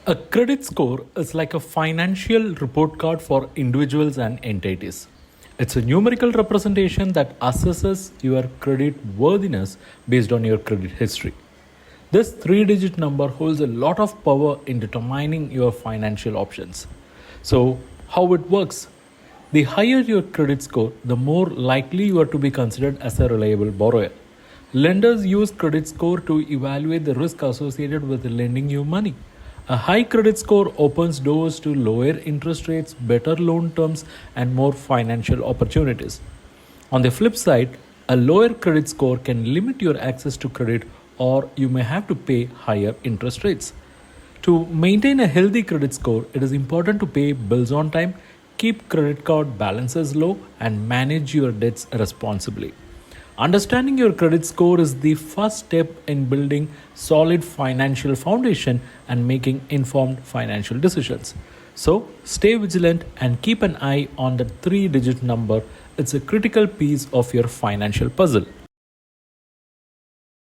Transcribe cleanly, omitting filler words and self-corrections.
A credit score is like a financial report card for individuals and entities. It's a numerical representation that assesses your credit worthiness based on your credit history. This three digit number holds a lot of power in determining your financial options. So, how it works? The higher your credit score, the more likely you are to be considered as a reliable borrower. Lenders use credit score to evaluate the risk associated with lending you money. A high credit score opens doors to lower interest rates, better loan terms, and more financial opportunities. On the flip side, a lower credit score can limit your access to credit, or you may have to pay higher interest rates. To maintain a healthy credit score, it is important to pay bills on time, keep credit card balances low, and manage your debts responsibly. Understanding your credit score is the first step in building solid financial foundation and making informed financial decisions. So, stay vigilant and keep an eye on the three digit number. It's a critical piece of your financial puzzle.